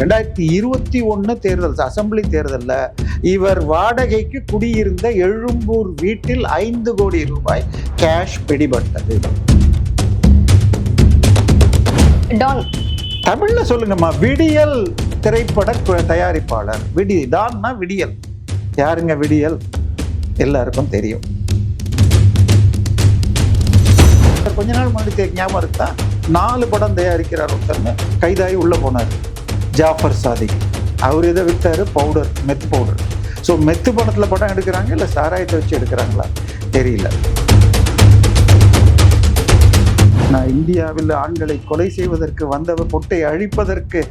2021 தேர்தல் அசம்பிளி தேர்தலில் இவர் வாடகைக்கு குடியிருந்த எழும்பூர் வீட்டில் 5 கோடி ரூபாய் கேஷ் பிடிபட்டது. தமிழ்ல சொல்லுங்கம்மா. விடியல் திரைப்பட தயாரிப்பாளர். டான்னா விடியல். யாருங்க விடியல்? எல்லாருக்கும் தெரியும். கொஞ்ச நாள் முன்னாடி ஞாபகம் இருக்கா, 4 படம் தயாரிக்கிறார் ஒருத்தர்னு கைதாகி உள்ள போனார். ஜாஃபர் சாதிக். அவர் இதை வித்தாரு, பவுடர், மெத்து பவுடர். ஸோ மெத்து படத்தில் படம் எடுக்கிறாங்க இல்லை சாராயத்தை வச்சு எடுக்கிறாங்களா தெரியல. நான் இந்தியாவில் ஆண்களை கொலை செய்வதற்கு வந்தவர், பொட்டை அழிப்பதற்கு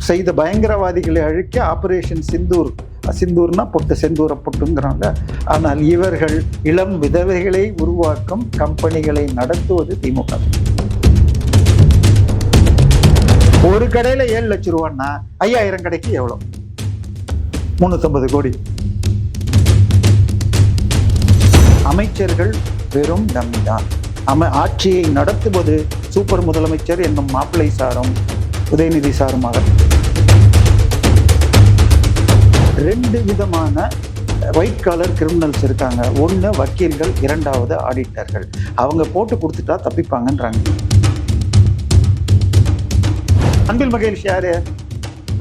செய்த பயங்கரவாதிகளை அழிக்க ஆபரேஷன் சிந்தூர். சிந்தூர்னா பொட்டு, செந்தூர பொட்டுங்கிறாங்க. ஆனால் இவர்கள் இளம் விதவைகளை உருவாக்கும் கம்பெனிகளை நடத்துவது திமுக. ஒரு கடையில 7 லட்சம் ரூபான்னா 5000 கடைக்கு எவ்வளவு? 350 கோடி. அமைச்சர்கள் வெறும் டம்மி தான். ஆட்சியை நடத்துவது சூப்பர் முதலமைச்சர் என்னும் மாப்பிள்ளை சாரும் உதயநிதி சாருமாக 2 விதமான ஒயிட் காலர் கிரிமினல்ஸ் இருக்காங்க. ஒன்று வக்கீல்கள், 2வது ஆடிட்டர்கள். அவங்க போட்டு கொடுத்துட்டா தப்பிப்பாங்கன்றாங்க. அன்பில் மகேஷ் யாரு?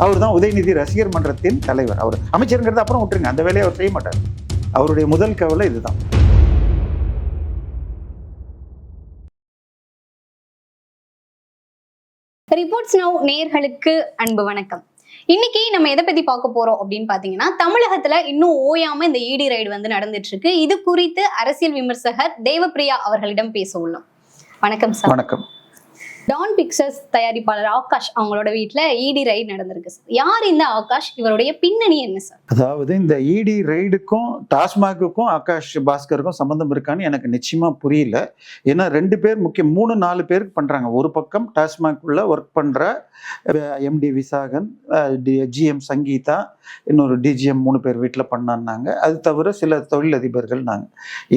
அவர் தான் உதயநிதி ரசிகர் மன்றத்தின் தலைவர். அவர் அமைச்சருங்கிறது அப்புறம் விட்டுருங்க, அந்த வேலையை அவர் செய்ய மாட்டார். அவருடைய முதல் கவலை இதுதான். ரிப்போர்ட்ஸ் நவ் நேயர்களுக்கு அன்பு வணக்கம். இன்னைக்கு நம்ம எதை பத்தி பார்க்க போறோம் அப்படின்னு பாத்தீங்கன்னா, தமிழகத்துல இன்னும் ஓயாம இந்த இடி ரைடு நடந்துட்டு இருக்கு. இது குறித்து அரசியல் விமர்சகர் தேவப்பிரியா அவர்களிடம் பேச உள்ளோம். வணக்கம் சார். வணக்கம். டான் பிக்சர்ஸ் தயாரிப்பாளர் ஆகாஷ் அவங்களோட வீட்டுல இடி ரைடு நடந்திருக்கு சார். யார் இந்த ஆகாஷ்? இவருடைய பின்னணி என்ன சார்? அதாவது இந்த இடி ரைடுக்கும் டாஸ்மாகுக்கும் ஆகாஷ் பாஸ்கருக்கும் சம்பந்தம் இருக்கான்னு எனக்கு நிச்சயமா புரியல. ஏன்னா 2 பேர் முக்கியம், 3-4 பேருக்கு பண்றாங்க. ஒரு பக்கம் டாஸ்மாகுள்ள ஒர்க் பண்ற எம்டி விசாகன், ஜிஎம் சங்கீதா, இன்னொரு டிஜிஎம் 3 பேர் வீட்டில் பண்ணாங்க. அது தவிர சில தொழிலதிபர்கள்.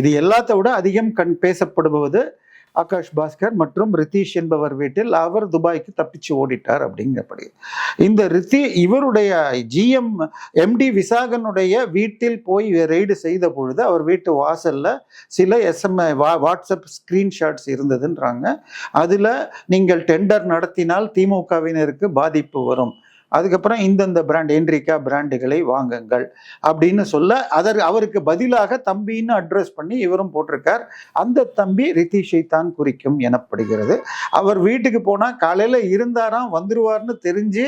இது எல்லாத்த விட அதிகம் பேசப்படுவது ஆகாஷ் பாஸ்கர் மற்றும் ரித்தீஷ் என்பவர் வீட்டில். அவர் துபாய்க்கு தப்பிச்சு ஓடிட்டார் அப்படிங்கப்படி. இந்த இவருடைய ஜிஎம் எம்டி விசாகனுடைய வீட்டில் போய் ரெய்டு செய்த பொழுது அவர் வீட்டு வாசல்ல சில வாட்ஸ்அப் ஸ்கிரீன்ஷாட்ஸ் இருந்ததுன்றாங்க. அதுல நீங்கள் டெண்டர் நடத்தினால் திமுகவினருக்கு பாதிப்பு வரும், அதுக்கப்புறம் இந்தந்த பிராண்ட், என்ரிகா பிராண்டுகளை வாங்குங்கள் அப்படின்னு சொல்ல, அவருக்கு பதிலாக தம்பின்னு அட்ரஸ் பண்ணி இவரும் போட்டிருக்கார். அந்த தம்பி ரித்தீஷை தான் குறிக்கும் எனப்படுகிறது. அவர் வீட்டுக்கு போனால் காலையில் இருந்தாராம், வந்துருவார்னு தெரிஞ்சு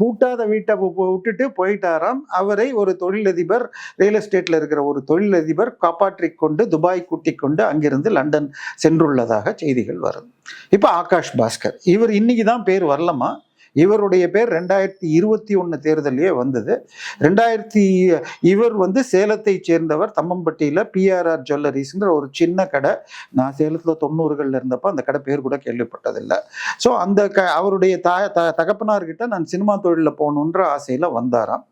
பூட்டாத வீட்டை விட்டுட்டு போயிட்டாராம். அவரை ஒரு தொழிலதிபர், ரியல் எஸ்டேட்ல இருக்கிற ஒரு தொழிலதிபர் காப்பாற்றி கொண்டு துபாய் கூட்டி கொண்டு அங்கிருந்து லண்டன் சென்றுள்ளதாக செய்திகள் வருது. இப்போ ஆகாஷ் பாஸ்கர் இவர் இன்னைக்கு தான் பேர் வரலமா. இவருடைய பேர் 2021 தேர்தலே வந்தது. இவர் சேலத்தை சேர்ந்தவர். தம்மம்பட்டியில பிஆர்ஆர் ஜுவல்லரிஸ்ங்கிற ஒரு சின்ன கடை. நான் சேலத்துல 90களில் இருந்தப்போ அந்த கடை பேர் கூட கேள்விப்பட்டதில்லை. ஸோ அந்த அவருடைய தகப்பனார்கிட்ட நான் சினிமா தொழிலில் போகணுன்ற ஆசையில வந்தாராம்.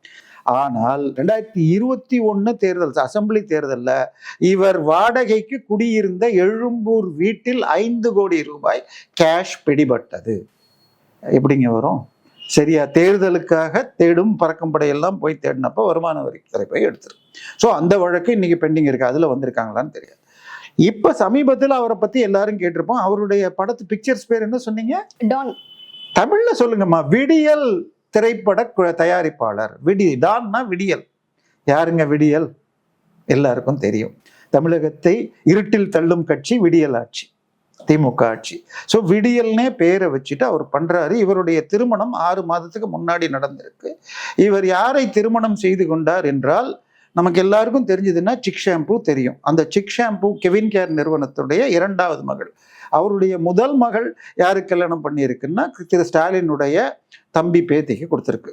ஆனால் 2021 தேர்தல் அசம்பிளி தேர்தலில் இவர் வாடகைக்கு குடியிருந்த எழும்பூர் வீட்டில் 5 கோடி ரூபாய் கேஷ் பிடிபட்டது. எப்படிங்க வரும்? சரியா, தேர்தலுக்காக தேடும் பறக்கும் படையெல்லாம் போய் தேடினப்போ வருமான வரித்துறை போய் எடுத்துரு. ஸோ அந்த வழக்கு இன்னைக்கு பெண்டிங் இருக்கு. அதுல வந்திருக்காங்களான்னு தெரியாது. இப்ப சமீபத்தில் அவரை பத்தி எல்லாரும் கேட்டிருப்போம். அவருடைய படத்து பிக்சர்ஸ் பேர் என்ன சொன்னீங்க? டான். தமிழ்ல சொல்லுங்கம்மா. விடியல் திரைப்பட தயாரிப்பாளர். டான்னா விடியல். யாருங்க விடியல்? எல்லாருக்கும் தெரியும். தமிழகத்தை இருட்டில் தள்ளும் கட்சி விடியல் ஆட்சி, திமுக ஆட்சி. ஸோ விடியல்னே பேரை வச்சுட்டு அவர் பண்றாரு. இவருடைய திருமணம் 6 மாதத்துக்கு முன்னாடி நடந்திருக்கு. இவர் யாரை திருமணம் செய்து கொண்டார் என்றால் நமக்கு எல்லாருக்கும் தெரிஞ்சதுன்னா சிக் ஷாம்பு தெரியும். அந்த சிக் ஷாம்பு கெவின் கேர் நிறுவனத்துடைய 2வது மகள். அவருடைய முதல் மகள் யாருக்கு கல்யாணம் பண்ணியிருக்குன்னா திரு ஸ்டாலினுடைய தம்பி பேத்திக்கு கொடுத்துருக்கு.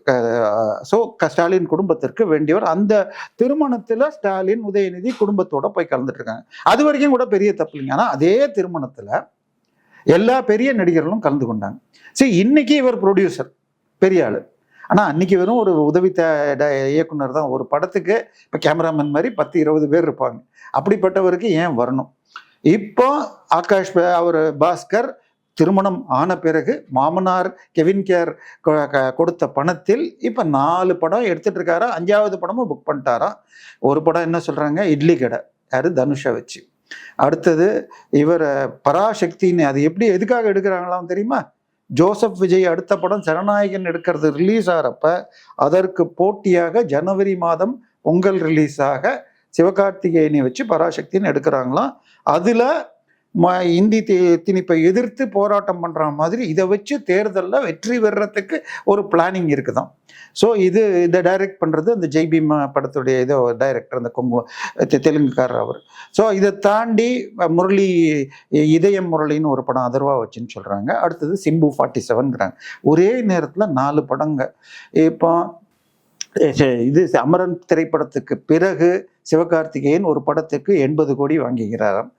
ஸோ ஸ்டாலின் குடும்பத்திற்கு வேண்டியவர். அந்த திருமணத்தில் ஸ்டாலின், உதயநிதி குடும்பத்தோட போய் கலந்துட்டு இருக்காங்க. அது வரைக்கும் கூட பெரிய தப்பு இல்லைங்க. ஆனால் அதே திருமணத்தில் எல்லா பெரிய நடிகர்களும் கலந்து கொண்டாங்க. சரி, இன்னைக்கு இவர் ப்ரொடியூசர், பெரிய ஆளு. ஆனால் அன்னைக்கு வெறும் ஒரு உதவி இயக்குனர் தான். ஒரு படத்துக்கு இப்போ கேமராமேன் மாதிரி 10-20 பேர் இருப்பாங்க. அப்படிப்பட்டவருக்கு ஏன் வரணும்? இப்போ ஆகாஷ் அவர் பாஸ்கர் திருமணம் ஆன பிறகு மாமனார் கெவின் கேர் கொடுத்த பணத்தில் இப்போ 4 படம் எடுத்துட்டு இருக்காரா, 5வது படமும் புக் பண்ணிட்டாரா. ஒரு படம் என்ன சொல்றாங்க, இட்லி கடை, யாரு, தனுஷை வச்சு. அடுத்தது இவர் பராசக்தின்னு, அது எப்படி எதுக்காக எடுக்கிறாங்களாம் தெரியுமா, ஜோசப் விஜய் அடுத்த படம் ஜனநாயகன் எடுக்கிறது ரிலீஸ் ஆகிறப்ப அதற்கு போட்டியாக ஜனவரி மாதம் பொங்கல் ரிலீஸாக சிவகார்த்திகேயனை வச்சு பராசக்தின்னு எடுக்கிறாங்களாம். அதில் இந்தி திணிப்பை எதிர்த்து போராட்டம் பண்ணுற மாதிரி இதை வச்சு தேர்தலில் வெற்றி பெறத்துக்கு ஒரு பிளானிங் இருக்குதான். ஸோ இதை டைரக்ட் பண்ணுறது அந்த ஜெய்பீம் படத்துடைய இதோ டைரக்டர், அந்த தெலுங்குக்காரர் அவர். ஸோ இதை தாண்டி முரளி, இதயம் முரளின்னு ஒரு படம் அதர்வா வச்சுன்னு சொல்கிறாங்க. அடுத்தது சிம்பு 47ங்கிறாங்க. ஒரே நேரத்தில் 4 படங்க. இப்போ இது அமரன் திரைப்படத்துக்கு பிறகு சிவகார்த்திகேயன் ஒரு படத்துக்கு 80 கோடி வாங்கிக்கிறாராம்,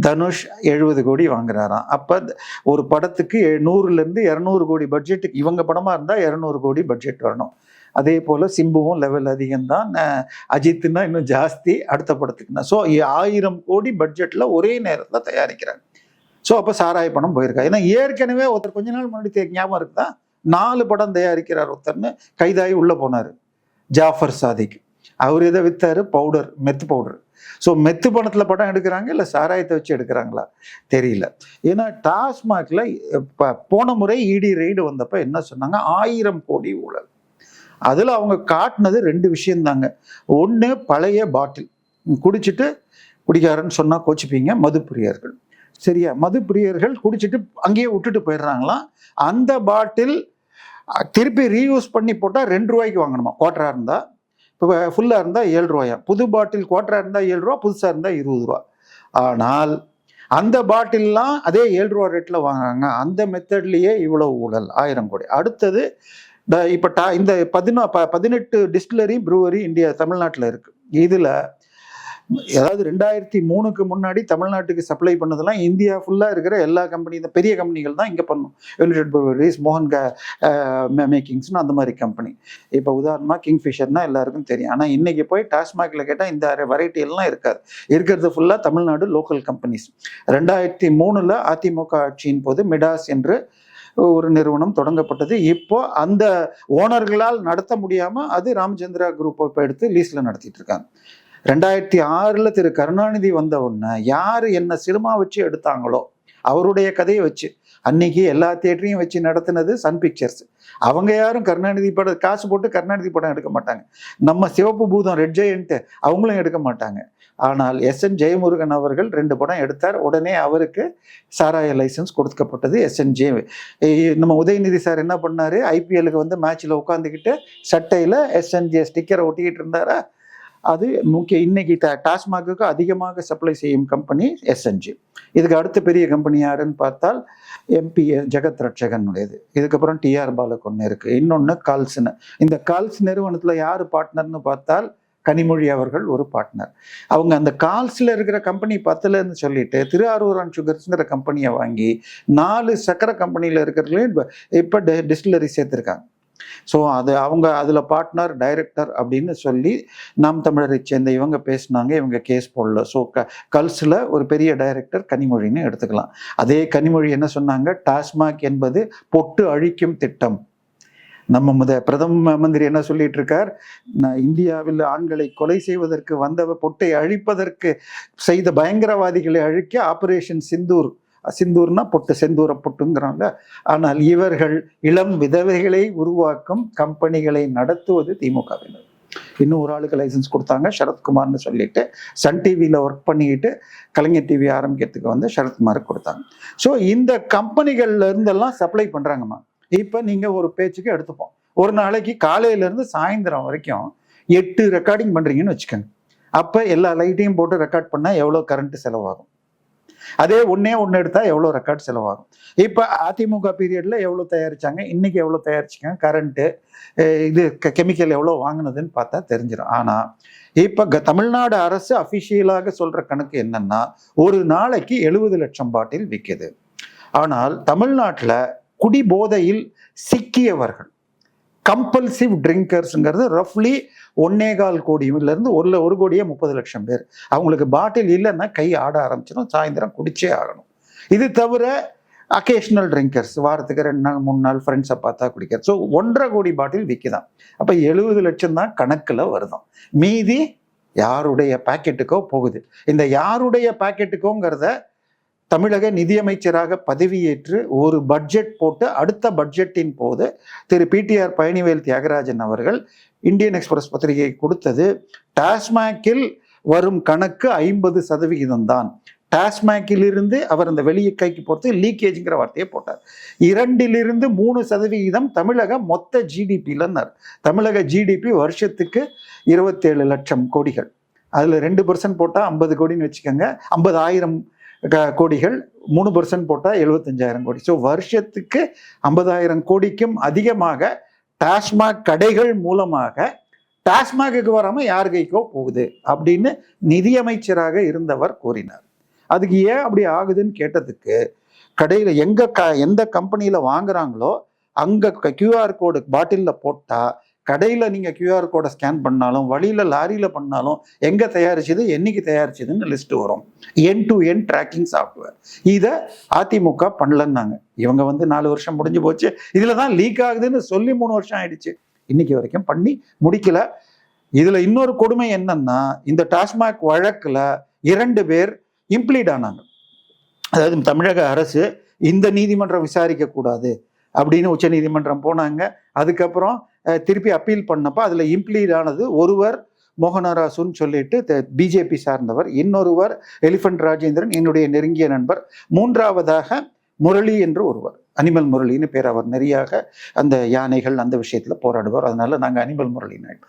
தனுஷ் 70 கோடி வாங்குறாராம். அப்போ ஒரு படத்துக்கு 100லேருந்து 200 கோடி பட்ஜெட்டுக்கு, இவங்க படமாக இருந்தால் 200 கோடி பட்ஜெட் வரணும். அதே போல் சிம்புவும் லெவல் அதிகம்தான், அஜித்துன்னா இன்னும் ஜாஸ்தி அடுத்த படத்துக்குன்னா. ஸோ 1000 கோடி பட்ஜெட்டில் ஒரே நேரத்தில் தயாரிக்கிறாங்க. ஸோ அப்போ சாராய பணம் போயிருக்கா. ஏன்னா ஏற்கனவே ஒருத்தர் கொஞ்ச நாள் முன்னாடி ஞாபகம் இருக்குதா, 4 படம் தயாரிக்கிறார் ஒருத்தர்னு கைதாகி உள்ளே போனார், ஜாஃபர் சாதிக். அவர் எதை வித்தாரு, பவுடர், மெத்து பவுடர். ஸோ மெத்து பணத்தில் படம் எடுக்கிறாங்க இல்லை சாராயத்தை வச்சு எடுக்கிறாங்களா தெரியல. ஏன்னா டாஸ்மாகில் போன முறை இடி ரெய்டு வந்தப்போ என்ன சொன்னாங்க, 1000 கோடி ஊழல். அதில் அவங்க காட்டினது 2 விஷயந்தாங்க. ஒன்று, பழைய பாட்டில் குடிச்சிட்டு, குடிக்காரன்னு சொன்னால் கோச்சிப்பீங்க, மதுப்பிரியர்கள். சரியா, மதுப்பிரியர்கள் குடிச்சிட்டு அங்கேயே விட்டுட்டு போயிடுறாங்களாம். அந்த பாட்டில் திருப்பி ரீயூஸ் பண்ணி போட்டால் 2 ரூபாய்க்கு வாங்கணுமா, குவார்ட்டராக இருந்தால். இப்போ ஃபுல்லாக இருந்தால் 7 ரூபாயா. புது பாட்டில் குவார்ட்டராக இருந்தால் 7 ரூபா, புதுசாக இருந்தால் 20 ரூபா. ஆனால் அந்த பாட்டில்லாம் அதே 7 ரூபா ரேட்டில் வாங்குறாங்க. அந்த மெத்தட்லேயே இவ்வளோ ஊழல், 1000 கோடி. அடுத்தது இப்போ இந்த 18 டிஸ்டிலரி ப்ரூவரி இந்தியா தமிழ்நாட்டில் இருக்குது. இதில் அதாவது 2003க்கு முன்னாடி தமிழ்நாட்டுக்கு சப்ளை பண்ணதெல்லாம் இந்தியா ஃபுல்லாக இருக்கிற எல்லா கம்பெனி, இந்த பெரிய கம்பெனிகள் தான் இங்கே பண்ணும். யுனைடெட் ப்ரூவரிஸ், மோகன் மேக்கிங்ஸ்னு அந்த மாதிரி கம்பெனி. இப்போ உதாரணமாக கிங்ஃபிஷர்னா எல்லாருக்கும் தெரியும். ஆனால் இன்றைக்கி போய் டாஸ்மாகில் கேட்டால் இந்த வெரைட்டி எல்லாம் இருக்காது. இருக்கிறது ஃபுல்லாக தமிழ்நாடு லோக்கல் கம்பெனிஸ். 2003 அதிமுக ஆட்சியின் போது மிடாஸ் என்று ஒரு நிறுவனம் தொடங்கப்பட்டது. இப்போ அந்த ஓனர்களால் நடத்த முடியாமல் அது ராமச்சந்திரா குரூப் இப்போ எடுத்து லீஸில் நடத்திட்டு இருக்காங்க. 2006 திரு கருணாநிதி வந்த உடனே யார் என்ன சினிமா வச்சு எடுத்தாங்களோ அவருடைய கதையை வச்சு, அன்னைக்கு எல்லா தியேட்டரையும் வச்சு நடத்தினது சன் பிக்சர்ஸ். அவங்க யாரும் கருணாநிதி படம் காசு போட்டு கருணாநிதி படம் எடுக்க மாட்டாங்க. நம்ம சிவப்பு பூதம், ரெட் ஜெயண்ட், அவங்களும் எடுக்க மாட்டாங்க. ஆனால் SN ஜெயமுருகன் அவர்கள் 2 படம் எடுத்தார். உடனே அவருக்கு சாராய லைசன்ஸ் கொடுக்கப்பட்டது. SNJ. நம்ம உதயநிதி சார் என்ன பண்ணாரு, IPLக்கு வந்து மேட்ச்ல உட்காந்துக்கிட்டு சட்டையில் SNJ ஸ்டிக்கரை ஒட்டிக்கிட்டு இருந்தாரா. அது முக்கிய. இன்னைக்கு டாஸ்மாகுக்கு அதிகமாக சப்ளை செய்யும் கம்பெனி SNJ. இதுக்கு அடுத்த பெரிய கம்பெனி யாருன்னு பார்த்தால் MP ஜெகத் ரட்சகனுடையது. இதுக்கப்புறம் TR பாலுக்கு ஒன்று இருக்குது. இன்னொன்று கால்ஸ்னு. இந்த கால்ஸ் நிறுவனத்தில் யார் பார்ட்னர்னு பார்த்தால் கனிமொழி அவர்கள் ஒரு பார்ட்னர். அவங்க அந்த கால்ஸில் இருக்கிற கம்பெனி பத்தலன்னு சொல்லிட்டு திருஆரூரான் சுகர்ஸ்ங்கிற கம்பெனியை வாங்கி 4 சக்கரை கம்பெனியில் இருக்கிறவங்களையும் இப்போ டிஸ்டிலரி சேர்த்துருக்காங்க. ஸோ அவங்க அதில் பார்ட்னர், டைரக்டர் அப்படின்னு சொல்லி நாம் தமிழரை சேர்ந்த இவங்க பேசினாங்க. இவங்க கேஸ் போடல. ஸோ கல்ஸில் ஒரு பெரிய டைரக்டர் கனிமொழின்னு எடுத்துக்கலாம். அதே கனிமொழி என்ன சொன்னாங்க, டாஸ்மாக் என்பது பொட்டு அழிக்கும் திட்டம். நம்ம பிரதம மந்திரி என்ன சொல்லிட்டு இருக்கார், இந்தியாவில் ஆண்களை கொலை செய்வதற்கு வந்த பொட்டை அழிப்பதற்கு செய்த பயங்கரவாதிகளை அழிக்க ஆபரேஷன் சிந்தூர். சிந்தூர்னா பொட்டு, செந்தூர பொட்டுங்கிறாங்க. ஆனால் இவர்கள் இளம் விதவைகளை உருவாக்கும் கம்பெனிகளை நடத்துவது திமுகவினர். இன்னும் ஒரு ஆளுக்கு லைசன்ஸ் கொடுத்தாங்க, சரத்குமார்னு சொல்லிட்டு. சன் டிவியில் ஒர்க் பண்ணிக்கிட்டு கலைஞர் டிவி ஆரம்பிக்கிறதுக்கு வந்து சரத்குமாருக்கு கொடுத்தாங்க. ஸோ இந்த கம்பெனிகள்ல இருந்தெல்லாம் சப்ளை பண்ணுறாங்கம்மா. இப்போ நீங்கள் ஒரு பேச்சுக்கு எடுத்துப்போம், ஒரு நாளைக்கு காலையிலேருந்து சாயந்தரம் வரைக்கும் 8 ரெக்கார்டிங் பண்ணுறீங்கன்னு வச்சுக்கோங்க. அப்போ எல்லா லைட்டையும் போட்டு ரெக்கார்ட் பண்ணால் எவ்வளோ கரண்ட் செலவாகும்? அதே ஒன்று எடுத்தால் எவ்வளோ ரெக்கார்ட் செலவாகும்? இப்போ அதிமுக பீரியடில் எவ்வளோ தயாரித்தாங்க, இன்றைக்கி எவ்வளோ தயாரிச்சிக்காங்க, கரண்ட்டு இது கெமிக்கல் எவ்வளோ வாங்கினதுன்னு பார்த்தா தெரிஞ்சிடும். ஆனால் இப்போ தமிழ்நாடு அரசு அஃபிஷியலாக சொல்கிற கணக்கு என்னன்னா, ஒரு நாளைக்கு 70 லட்சம் பாட்டில் விற்கிது. ஆனால் தமிழ்நாட்டில் குடிபோதையில் சிக்கியவர்கள், கம்பல்சிவ் ட்ரிங்கர்ஸுங்கிறது ரஃப்லி 1.25 கோடியிலிருந்து 1 கோடியே 30 லட்சம் பேர். அவங்களுக்கு பாட்டில் இல்லைன்னா கை ஆட ஆரம்பிச்சிடும், சாயந்தரம் குடிச்சே ஆகணும். இது தவிர அக்கேஷனல் ட்ரிங்கர்ஸ், வாரத்துக்கு 2 நாள் 3 நாள் ஃப்ரெண்ட்ஸை பார்த்தா குடிக்கிறது. ஸோ 1.5 கோடி பாட்டில் விற்குதான். அப்போ 70 லட்சம் தான் கணக்கில் வருதான். மீதி யாருடைய பாக்கெட்டுக்கோ போகுது. இந்த யாருடைய பாக்கெட்டுக்கோங்கிறத தமிழக நிதியமைச்சராக பதவியேற்று ஒரு பட்ஜெட் போட்டு அடுத்த பட்ஜெட்டின் போது திரு பிடிஆர் பழனிவேல் தியாகராஜன் அவர்கள் இந்தியன் எக்ஸ்பிரஸ் பத்திரிகை கொடுத்தது, டாஸ்மாகில் வரும் கணக்கு 50% தான். டாஸ்மாகிலிருந்து அவர் அந்த வெளியே கைக்கு போகிறது லீக்கேஜ்ங்கிற வார்த்தையை போட்டார். 2-3% தமிழக மொத்த ஜிடிபிலன்னார். தமிழக ஜிடிபி வருஷத்துக்கு 27 லட்சம் கோடிகள். அதில் 2% போட்டால் 50 கோடின்னு வச்சுக்கோங்க. 50,000 கோடிகள், 3% போட்டால் 75,000 கோடி. ஸோ வருஷத்துக்கு 50,000 கோடிக்கும் அதிகமாக டாஸ்மாக் கடைகள் மூலமாக டாஸ்மாகுக்கு வராமல் யார் கைக்கோ போகுது அப்படின்னு நிதியமைச்சராக இருந்தவர் கூறினார். அதுக்கு ஏன் அப்படி ஆகுதுன்னு கேட்டதுக்கு, கடையில் எந்த கம்பெனியில் வாங்குறாங்களோ அங்கே கியூஆர் கோடு பாட்டிலில் போட்டால், கடையில் நீங்கள் கியூஆர் கோடை ஸ்கேன் பண்ணாலும் வழியில் லாரியில் பண்ணாலும் எங்கே தயாரிச்சது என்னைக்கு தயாரிச்சதுன்னு லிஸ்ட் வரும். என் டு என் ட்ராக்கிங் சாஃப்ட்வேர். இதை அதிமுக பண்ணலன்னாங்க. இவங்க 4 வருஷம் முடிஞ்சு போச்சு, இதில் தான் லீக் ஆகுதுன்னு சொல்லி 3 வருஷம் ஆயிடுச்சு. இன்னைக்கு வரைக்கும் பண்ணி முடிக்கல. இதுல இன்னொரு கொடுமை என்னன்னா, இந்த டாஸ்மாக் வழக்குல 2 பேர் இம்ப்ளீட் ஆனாங்க. அதாவது தமிழக அரசு இந்த நீதிமன்றம் விசாரிக்க கூடாது அப்படின்னு உச்ச நீதிமன்றம் போனாங்க. அதுக்கப்புறம் திருப்பி அப்பீல் பண்ணப்ப அதுல இம்ப்ளீட் ஆனது ஒருவர் மோகனராசுன்னு சொல்லிட்டு பிஜேபி சார்ந்தவர், இன்னொருவர் எலிஃபண்ட் ராஜேந்திரன் என்னுடைய நெருங்கிய நண்பர், 3வதாக முரளி என்று ஒருவர், அனிமல் முரளின்னு பேர். அவர் நிறையாக அந்த யானைகள் அந்த விஷயத்துல போராடுவார். அதனால நாங்க அனிமல் முரளின்னு.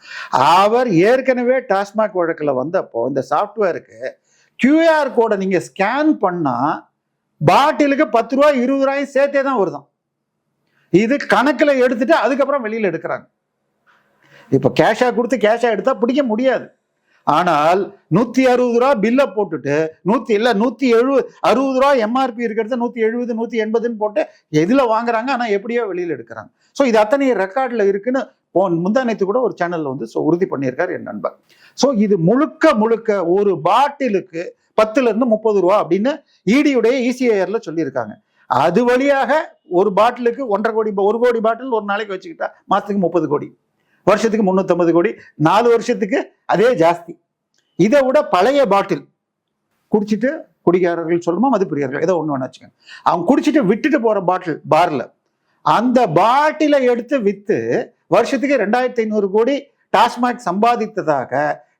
அவர் ஏற்கனவே டாஸ்மாக் வழக்கில் வந்தப்போ இந்த சாஃப்ட்வேருக்கு கியூஆர் கோடை நீங்க ஸ்கேன் பண்ணா பாட்டிலுக்கு 10 ரூபாய் 20 ரூபாயும் சேர்த்தே தான் வருதான். இது கணக்கில் எடுத்துட்டு அதுக்கப்புறம் வெளியில எடுக்கிறாங்க. இப்ப கேஷா கொடுத்து கேஷா எடுத்தா பிடிக்க முடியாது. ஆனால் 160 ரூபா பில்லை போட்டுட்டு 160 ரூபா எம்ஆர்பி இருக்கிறது 170 180ன்னு போட்டு எதுல வாங்குறாங்க, ஆனா எப்படியோ வெளியில எடுக்கிறாங்க. ஸோ இது அத்தனை ரெக்கார்ட்ல இருக்குன்னு முந்தானத்து கூட ஒரு சேனல்ல உறுதி பண்ணியிருக்காரு என் நண்பர். ஸோ இது முழுக்க ஒரு பாட்டிலுக்கு 10 இருந்து 30 ரூபா அப்படின்னு இடியுடைய இசிஐஆர்ல சொல்லியிருக்காங்க. அது வழியாக ஒரு பாட்டிலுக்கு 1.5 கோடி, 1 கோடி பாட்டில் ஒரு நாளைக்கு வச்சுக்கிட்டா மாசத்துக்கு 30 கோடி, வருஷத்துக்கு 350 கோடி, 4 வருஷத்துக்கு அதே ஜாஸ்தி. இதை விட பழைய பாட்டில் குடிச்சிட்டு, குடிகாரர்கள் சொல்லுமா மதுப்பிரியர்கள் ஏதோ ஒன்று வேணா வச்சுக்கோங்க, அவங்க குடிச்சிட்டு விட்டுட்டு போற பாட்டில் பார்ல, அந்த பாட்டிலை எடுத்து வித்து வருஷத்துக்கு 2,500 கோடி டாஸ்மாக் சம்பாதித்ததாக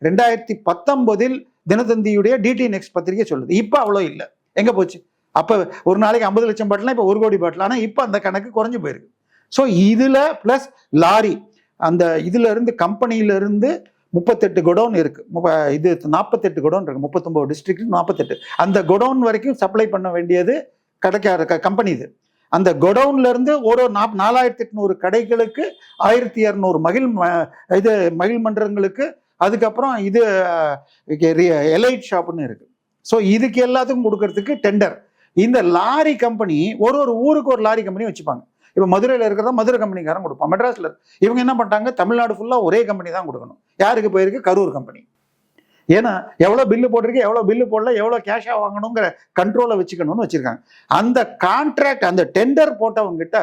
2019 தினத்தந்தியுடைய டிடி நெக்ஸ்ட் பத்திரிகை சொல்லுது. இப்ப அவ்வளோ இல்லை, எங்க போச்சு? அப்ப ஒரு நாளைக்கு 50 லட்சம் பாட்டில், இப்ப 1 கோடி பாட்டில். ஆனா இப்ப அந்த கணக்கு குறைஞ்சு போயிருக்கு. ஸோ இதுல பிளஸ் லாரி, அந்த இதுல இருந்து கம்பெனியில இருந்து 38 குடோன் இருக்கு, இது 48 குடோன் இருக்கு, 39 டிஸ்ட்ரிக்ட் 48. அந்த குடோன் வரைக்கும் சப்ளை பண்ண வேண்டியது கடைக்கார கம்பெனி. அந்த குடோன்ல இருந்து ஒரு 4,800 கடைகளுக்கு 1,200 மகிழ் மன்றங்களுக்கு, அதுக்கப்புறம் இது எலைட் ஷாப்னு இருக்கு. ஸோ இதுக்கு எல்லாத்துக்கும் கொடுக்கறதுக்கு டெண்டர். இந்த லாரி கம்பெனி ஒரு ஊருக்கு ஒரு லாரி கம்பெனி வச்சுப்பாங்க. இப்போ மதுரையில் இருக்கிறதா மதுரை கம்பெனிக்காரன் கொடுப்பான், மெட்ராஸில் இவங்க என்ன பண்ணிட்டாங்க, தமிழ்நாடு ஃபுல்லாக ஒரே கம்பெனி தான் கொடுக்கணும். யாருக்கு போயிருக்கு? கரூர் கம்பெனி. ஏன்னா எவ்வளோ பில்லு போட்டிருக்கு, எவ்வளோ பில்லு போடல, எவ்வளோ கேஷாக வாங்கணுங்கிற கண்ட்ரோலை வச்சுக்கணும்னு வச்சிருக்காங்க. அந்த கான்ட்ராக்ட், அந்த டெண்டர் போட்டவங்ககிட்ட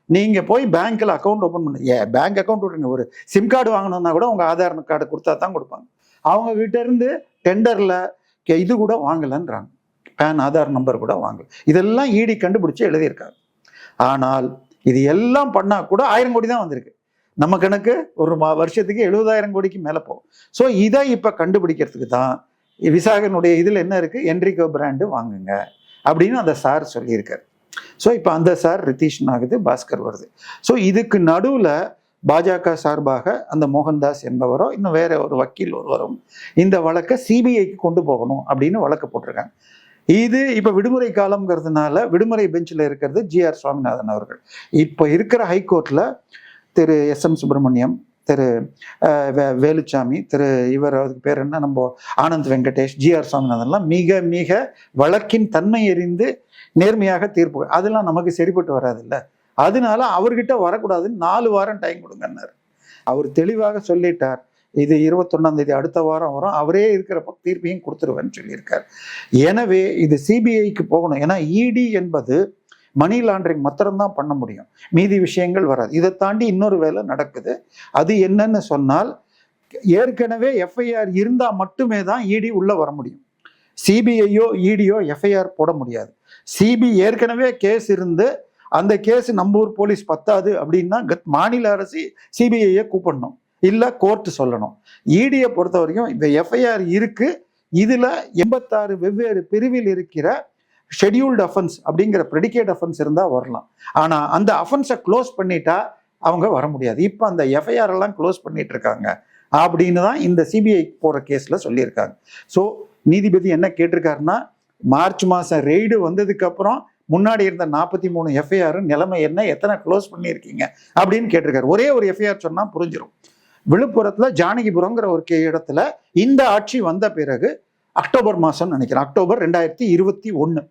நீங்க போய் பேங்க்ல அக்கௌண்ட் ஓப்பன் பண்ணு, பேங்க் அக்கௌண்ட் விட்டுருங்க, ஒரு சிம் கார்டு வாங்கணும்னா கூட உங்க ஆதார் கார்டு கொடுத்தா தான் கொடுப்பாங்க. அவங்க கிட்ட இருந்து டெண்டர்ல இது கூட வாங்கலன்றாங்க, பேன் ஆதார் நம்பர் கூட வாங்கல. இதெல்லாம் இடி கண்டுபிடிச்சு எழுதியிருக்காங்க. ஆனால் இது எல்லாம் பண்ணா கூட 1000 கோடி தான் வந்திருக்கு. நம்ம கணக்கு ஒரு வருஷத்துக்கு 70,000 கோடிக்கு மேல போகும். ஸோ இதை இப்ப கண்டுபிடிக்கிறதுக்கு தான் விசாகனுடைய இதுல என்ன இருக்கு, என்ரிகோ பிராண்டு வாங்குங்க அப்படின்னு அந்த சார் சொல்லியிருக்காரு. ஸோ இப்போ அந்த சார் ரிதீஷன் ஆகுது, பாஸ்கர் வருது. ஸோ இதுக்கு நடுவில் பாஜக சார்பாக அந்த மோகன்தாஸ் என்பவரோ இன்னும் வேற ஒரு வக்கீல் ஒருவரும் இந்த வழக்கை சிபிஐக்கு கொண்டு போகணும் அப்படின்னு வழக்கு போட்டிருக்காங்க. இது இப்போ விடுமுறை காலம்ங்கிறதுனால விடுமுறை பெஞ்சில் இருக்கிறது ஜிஆர் சுவாமிநாதன் அவர்கள். இப்போ இருக்கிற ஹைகோர்ட்ல திரு எஸ்எம் சுப்பிரமணியம், திரு வேலுச்சாமி, இவர் அதுக்கு பேர் என்ன, நம்ம ஆனந்த் வெங்கடேஷ், ஜிஆர் சுவாமிநாதன்லாம் மிக மிக வழக்கின் தன்மை எறிந்து நேர்மையாக தீர்ப்பு. அதெல்லாம் நமக்கு சரிப்பட்டு வராது இல்லை, அதனால அவர்கிட்ட வரக்கூடாதுன்னு 4 வாரம் டைம் கொடுங்கன்னாரு. அவர் தெளிவாக சொல்லிட்டார், இது 21ஆம் தேதி அடுத்த வாரம் வரும், அவரே இருக்கிறப்ப தீர்ப்பையும் கொடுத்துருவேன்னு சொல்லியிருக்கார். எனவே இது சிபிஐக்கு போகணும். ஏன்னா இடி என்பது மணி லாண்டரிங் மாத்திரம்தான் பண்ண முடியும், மீதி விஷயங்கள் வராது. இதை தாண்டி இன்னொரு வேலை நடக்குது. அது என்னன்னு சொன்னால், ஏற்கனவே எஃப்ஐஆர் இருந்தால் மட்டுமே தான் இடி உள்ள வர முடியும். சிபிஐயோ இடியோ எஃப்ஐஆர் போட முடியாது. ஏற்கனவே கேஸ் இருந்து அந்த கேஸ் நம்ம ஊர் போலீஸ் பத்தாது அப்படின்னா மாநில அரசு சிபிஐயை கூப்பிடணும், இல்லை கோர்ட்டு சொல்லணும். இடியை பொறுத்த வரைக்கும் இந்த எஃப்ஐஆர் இருக்கு, இதுல 86 வெவ்வேறு பிரிவில் இருக்கிற ஷெட்யூல்டு அஃபென்ஸ் அப்படிங்கிற ப்ரெடிகேட் அஃபென்ஸ் இருந்தால் வரலாம். ஆனால் அந்த அஃபென்ஸை க்ளோஸ் பண்ணிட்டா அவங்க வர முடியாது. இப்போ அந்த எஃப்ஐஆர் எல்லாம் க்ளோஸ் பண்ணிட்டு இருக்காங்க அப்படின்னு தான் இந்த சிபிஐ போகிற கேஸில் சொல்லியிருக்காங்க. ஸோ நீதிபதி என்ன கேட்டிருக்காருன்னா, மார்ச் மாதம் ரெய்டு வந்ததுக்கப்புறம் முன்னாடி இருந்த 43 எஃப்ஐஆர் நிலைமை என்ன, எத்தனை க்ளோஸ் பண்ணியிருக்கீங்க அப்படின்னு கேட்டிருக்காரு. ஒரே ஒரு எஃப்ஐஆர் சொன்னால் புரிஞ்சிடும். விழுப்புரத்தில் ஜானகிபுரங்கிற ஒரு இடத்துல இந்த ஆட்சி வந்த பிறகு அக்டோபர் மாதம் நினைக்கிறேன், அக்டோபர் 2021,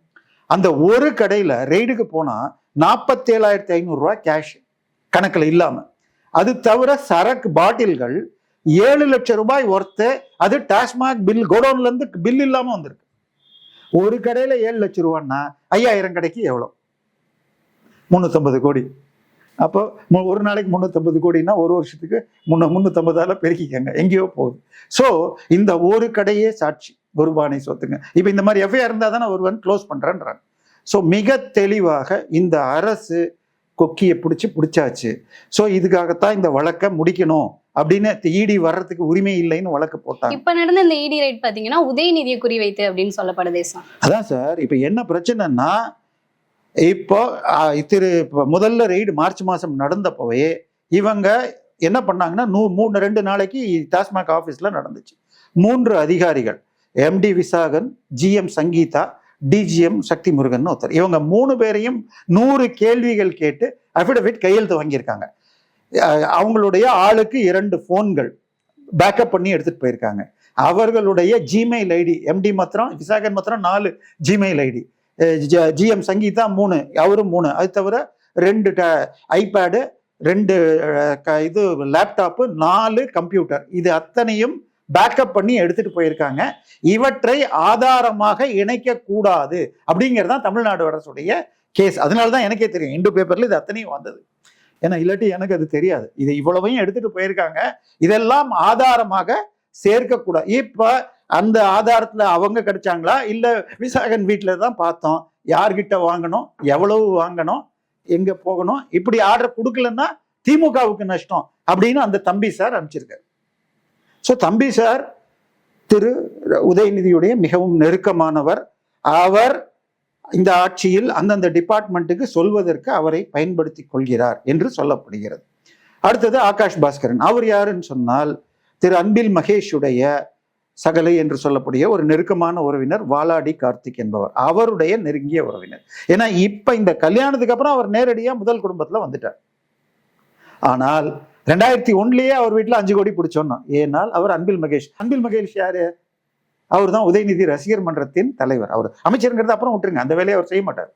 அந்த ஒரு கடையில் ரெய்டுக்கு போனால் 47,500 ரூபாய் கேஷ் கணக்கில் இல்லாமல், அது தவிர சரக்கு பாட்டில்கள் 7 லட்சம் ரூபாய் ஒர்த்து, அது டாஸ்மாக் பில் கோடவுன்லேருந்து பில் இல்லாமல் வந்திருக்கு. ஒரு கடையில் 7 லட்சம் ரூபான்னா 5000 கடைக்கு எவ்வளோ? 350 கோடி. அப்போ ஒரு நாளைக்கு 350 கோடினா ஒரு வருஷத்துக்கு 350ஆல பெருக்கிக்கங்க, எங்கேயோ போகுது. ஸோ இந்த ஒரு கடையே சாட்சி, குர்பானை சொத்துங்க. இப்போ இந்த மாதிரி எஃப்ஐஆர் இருந்தால் தானே ஒருவன் க்ளோஸ் பண்ணுறேன்றாங்க. ஸோ மிக தெளிவாக இந்த அரசு கொக்கியை பிடிச்சாச்சு. ஸோ இதுக்காகத்தான் இந்த வழக்கை முடிக்கணும் அப்படின்னு இடி வர்றதுக்கு உரிமை இல்லைன்னு வழக்கு போட்டாங்க. இப்ப நடந்த இந்த இடி ரைட் பாத்தீங்கன்னா உதயநிதியை குறிவைத்து அப்படின்னு சொல்லப்படுது சார். அதான் சார், இப்ப என்ன பிரச்சனைன்னா, இப்போ முதல்ல ரெய்டு மார்ச் மாசம் நடந்தப்பவே இவங்க என்ன பண்ணாங்கன்னா, 2 நாளைக்கு டாஸ்மாக் ஆஃபீஸ்ல நடந்துச்சு. 3 அதிகாரிகள், MD Visakan, GM Sangeetha, DGM Sakthi Murugan ஒருத்தர், இவங்க 3 பேரையும் 100 கேள்விகள் கேட்டு அஃபிடவிட் கையெழுத்து வாங்கியிருக்காங்க. அவங்களுடைய ஆளுக்கு 2 போன்கள் பேக்கப் பண்ணி எடுத்துட்டு போயிருக்காங்க. அவர்களுடைய ஜிமெயில் ஐடி, எம்டி மாத்திரம், விசாகன் மாத்திரம் 4 ஜிமெயில் ஐடி, ஜிஎம் சங்கீதா 3, அவரும் 3, அது தவிர 2 ஐபேடு, 2 இது லேப்டாப்பு, 4 கம்ப்யூட்டர், இது அத்தனையும் பேக்கப் பண்ணி எடுத்துட்டு போயிருக்காங்க. இவற்றை ஆதாரமாக இணைக்க கூடாது அப்படிங்கிறதான் தமிழ்நாடு அரசுடைய கேஸ். அதனாலதான் எனக்கே தெரியும், இந்து பேப்பர்ல இது அத்தனையும் வந்தது. ஏன்னா இல்லாட்டி எனக்கு அது தெரியாது. இதை இவ்வளவையும் எடுத்துட்டு போயிருக்காங்க, இதெல்லாம் ஆதாரமாக சேர்க்கக்கூடாது. இப்ப அந்த ஆதாரத்துல அவங்க கிடைச்சாங்களா, இல்ல விசாகன் வீட்டுல தான் பார்த்தோம், யார்கிட்ட வாங்கணும், எவ்வளவு வாங்கணும், எங்க போகணும், இப்படி ஆர்டர் கொடுக்கலன்னா திமுகவுக்கு நஷ்டம் அப்படின்னு அந்த தம்பி சார் அனுப்பிச்சிருக்காரு. ஸோ தம்பி சார் திரு உதயநிதியுடைய மிகவும் நெருக்கமானவர். அவர் இந்த ஆட்சியில் அந்தந்த டிபார்ட்மெண்ட்டுக்கு சொல்வதற்கு அவரை பயன்படுத்தி கொள்கிறார் என்று சொல்லப்படுகிறது. அடுத்தது ஆகாஷ் பாஸ்கரன். அவர் யாருன்னு சொன்னால், திரு அன்பில் மகேஷுடைய சகலை என்று சொல்லக்கூடிய ஒரு நெருக்கமான உறவினர் வாலாடி கார்த்திக் என்பவர், அவருடைய நெருங்கிய உறவினர். ஏன்னா இப்ப இந்த கல்யாணத்துக்கு அப்புறம் அவர் நேரடியா முதல் குடும்பத்துல வந்துட்டார். ஆனால் 2001 அவர் வீட்டுல 5 கோடி பிடிச்சோன்னா, ஏனால் அவர் அன்பில் மகேஷ் யாரு? அவர் தான் உதயநிதி ரசிகர் மன்றத்தின் தலைவர். அவர் அமைச்சருங்கிறது அப்புறம் விட்டுருங்க, அந்த வேலையை அவர் செய்ய மாட்டார்.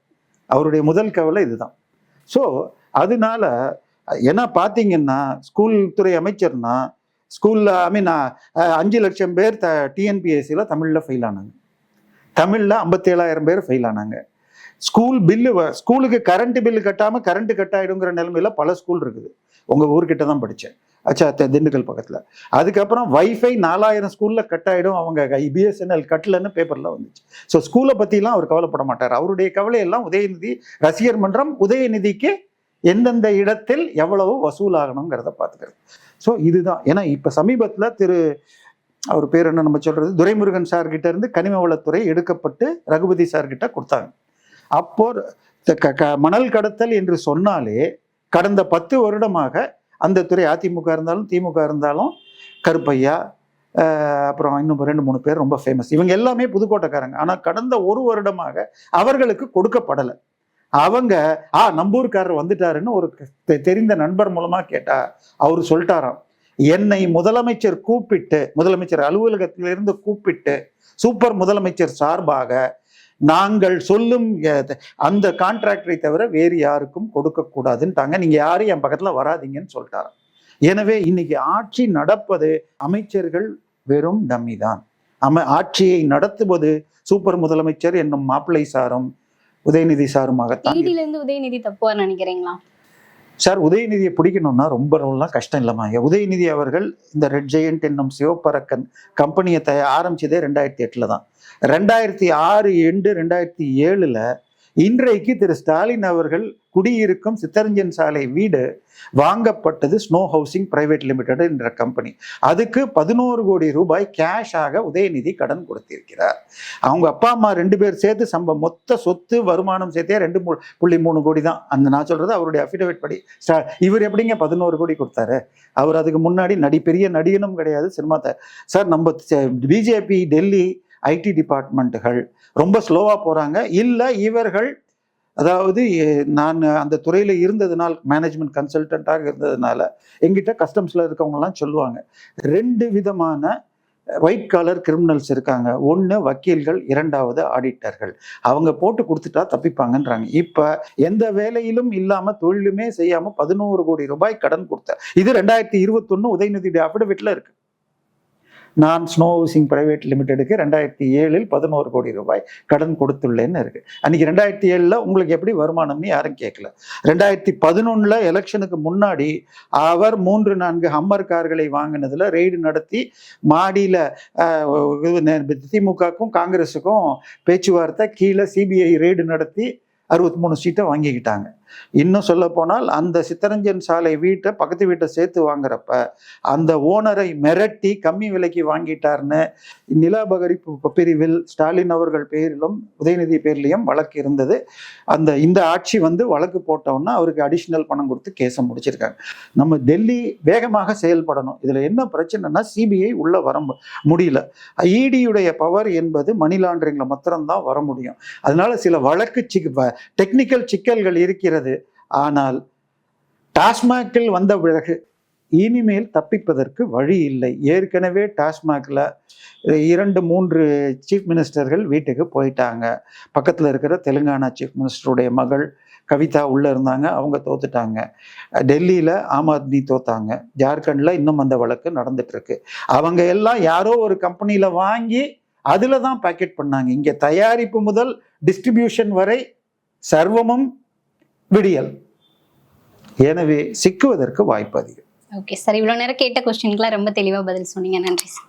அவருடைய முதல் கவலை இதுதான். ஸோ அதனால ஏன்னா பார்த்தீங்கன்னா, ஸ்கூல் துறை அமைச்சர்னா ஸ்கூல்ல 5 லட்சம் பேர் டிஎன்பிஎஸ்சியில் தமிழில் ஃபெயில் ஆனாங்க. தமிழில் 57,000 பேர் ஃபெயில் ஆனாங்க. ஸ்கூலுக்கு கரண்ட் பில்லு கட்டாமல் கரண்ட் கட் ஆகிடுங்கிற நிலைமையில பல ஸ்கூல் இருக்குது. உங்கள் ஊர்கிட்ட தான் படித்தேன், திண்டுக்கல் பக்கத்தில். அதுக்கப்புறம் வைஃபை 4000 ஸ்கூலில் கட் ஆகிடும், அவங்க பிஎஸ்என்எல் கட்டலன்னு பேப்பரில் வந்துச்சு. ஸோ ஸ்கூலை பற்றிலாம் அவர் கவலைப்பட மாட்டார். அவருடைய கவலையெல்லாம் உதயநிதி ரசிகர் மன்றம், உதயநிதிக்கு எந்தெந்த இடத்தில் எவ்வளவு வசூலாகணுங்கிறத பார்த்துக்கிறது. ஸோ இதுதான். ஏன்னா இப்போ சமீபத்தில் அவர் பேர் என்ன நம்ம சொல்றது, துரைமுருகன் சார்கிட்ட இருந்து கனிம வளத்துறை எடுக்கப்பட்டு ரகுபதி சார்கிட்ட கொடுத்தாங்க. அப்போ மணல் கடத்தல் என்று சொன்னாலே கடந்த 10 வருடமாக அந்த துறை அதிமுக இருந்தாலும் திமுக இருந்தாலும் கருப்பையா, அப்புறம் இன்னும் 2-3 பேர் ரொம்ப ஃபேமஸ், இவங்க எல்லாமே புதுக்கோட்டைக்காரங்க. ஆனால் கடந்த 1 வருடமாக அவர்களுக்கு கொடுக்கப்படலை. அவங்க நம்பூர்காரர் வந்துட்டாருன்னு ஒரு தெரிந்த நண்பர் மூலமா கேட்டா அவர் சொல்லிட்டாராம், என்னை முதலமைச்சர் அலுவலகத்திலிருந்து கூப்பிட்டு சூப்பர் முதலமைச்சர் சார்பாக நாங்கள் சொல்லும் அந்த கான்ட்ராக்டரை தவிர வேறு யாருக்கும் கொடுக்க கூடாதுன்ட்டாங்க, நீங்க யாரும் என் பக்கத்துல வராதிங்கன்னு சொல்லிட்டாராம். எனவே இன்னைக்கு ஆட்சி நடப்பது அமைச்சர்கள் வெறும் டம்மி தான். ஆட்சியை நடத்துவது சூப்பர் முதலமைச்சர் என்னும் மாப்பிள்ளை சாரும் உதயநிதி சாருமாகத்தான். இடில இருந்து உதயநிதி தப்புவா நினைக்கிறீங்களா? சார், உதயநிதியை பிடிக்கணும்னா ரொம்பலாம் கஷ்டம் இல்லைம்மா. உதயநிதி அவர்கள் இந்த ரெட் ஜெயண்ட் என்னும் சிவப்பரக்கன் கம்பெனியை ஆரம்பிச்சதே 2008 தான். 2006 எண்டு 2007 இன்றைக்கு திரு ஸ்டாலின் அவர்கள் குடியிருக்கும் சித்தரஞ்சன் சாலை வீடு வாங்கப்பட்டது ஸ்னோ ஹவுசிங் பிரைவேட் லிமிடெட் என்ற கம்பெனி. அதுக்கு 11 கோடி ரூபாய் கேஷாக உதயநிதி கடன் கொடுத்திருக்கிறார். அவங்க அப்பா அம்மா 2 பேர் சேர்த்து மொத்த சொத்து வருமானம் சேர்த்தே 2.3 கோடி தான். அந்த நான் சொல்றது அவருடைய அஃபிடவிட் படி. இவர் எப்படிங்க 11 கோடி கொடுத்தாரு? அவர் அதுக்கு முன்னாடி பெரிய நடிகனும் கிடையாது, சினிமா சார். நம்ம பிஜேபி டெல்லி ஐடி டிபார்ட்மெண்ட்டுகள் ரொம்ப ஸ்லோவா போறாங்க. இல்ல இவர்கள், அதாவது நான் அந்த துறையில இருந்ததுனால, மேனேஜ்மெண்ட் கன்சல்டன்டாக இருந்ததுனால எங்கிட்ட கஸ்டம்ஸ்ல இருக்கவங்க எல்லாம் சொல்லுவாங்க, 2 விதமான ஒயிட் காலர் கிரிமினல்ஸ் இருக்காங்க. ஒன்று வக்கீல்கள், 2வது ஆடிட்டர்கள். அவங்க போட்டு கொடுத்துட்டா தப்பிப்பாங்கன்றாங்க. இப்ப எந்த வேலையிலும் இல்லாம தொழிலுமே செய்யாம 11 கோடி ரூபாய் கடன் கொடுத்த இது 2021 உதயநிதி அஃபிடவிட்ல இருக்கு. நான் ஸ்னோ ஹவுசிங் பிரைவேட் லிமிடெடுக்கு 2007 11 கோடி ரூபாய் கடன் கொடுத்துள்ளேன்னு இருக்கு. அன்னைக்கு 2007 உங்களுக்கு எப்படி வருமானம்னு யாரும் கேட்கல. 2011 எலெக்ஷனுக்கு முன்னாடி அவர் 3-4 ஹம்மர் கார்களை வாங்கினதுல ரெய்டு நடத்தி மாடியில திமுகக்கும் காங்கிரஸுக்கும் பேச்சுவார்த்தை, கீழே சிபிஐ ரெய்டு நடத்தி 63 சீட்டை வாங்கிக்கிட்டாங்க. இன்னும் சொல்ல போனால் அந்த சித்தரஞ்சன் சாலை வீட்டை பக்கத்து வீட்டை சேர்த்து வாங்குறப்ப அந்த ஓனரை மிரட்டி கம்மி விலைக்கு வாங்கிட்டார்னு நிலாபகரிப்பு பிரிவில் ஸ்டாலின் அவர்கள் பேரிலும் உதயநிதி பேர்லையும் வழக்கு இருந்தது. இந்த ஆட்சி வழக்கு போட்டோம்னா அவருக்கு அடிஷனல் பணம் கொடுத்து கேஸை முடிச்சிருக்காங்க. நம்ம டெல்லி வேகமாக செயல்படணும். இதுல என்ன பிரச்சனைனா சிபிஐ உள்ள வர முடியல. இடியுடைய பவர் என்பது மணி லாண்டரிங்ல மாத்திரம்தான் வர முடியும். அதனால சில வழக்கு டெக்னிக்கல் சிக்கல்கள் இருக்கிறது. ஆனால் டாஸ்மாகில் வந்த பிறகு இனிமேல் தப்பிப்பதற்கு வழி இல்லை. ஏற்கனவே டாஸ்மாகில் 2-3 சீஃப் மினிஸ்டர்கள் வீட்டுக்கு போயிட்டாங்க. பக்கத்தில் இருக்கிற தெலுங்கானா சீஃப் மினிஸ்டருடைய மகள் கவிதா உள்ள இருந்தாங்க, அவங்க தோத்துட்டாங்க. டெல்லியில ஆம் ஆத்மி தோத்தாங்க. ஜார்க்கண்ட்ல இன்னும் அந்த வழக்கு நடந்துட்டு இருக்கு. அவங்க எல்லாம் யாரோ ஒரு கம்பெனியில வாங்கி அதுல தான் பேக்கெட் பண்ணாங்க. இங்க தயாரிப்பு முதல் டிஸ்ட்ரிபியூஷன் வரை சர்வமும் விடியல். எனவே சிக்குவதற்கு வாய்ப்பு அதிகம். ஓகே சார், இவ்வளவு நேரம் கேட்ட கொஸ்டின்க்குலாம் ரொம்ப தெளிவா பதில் சொன்னீங்க. நன்றி சார்.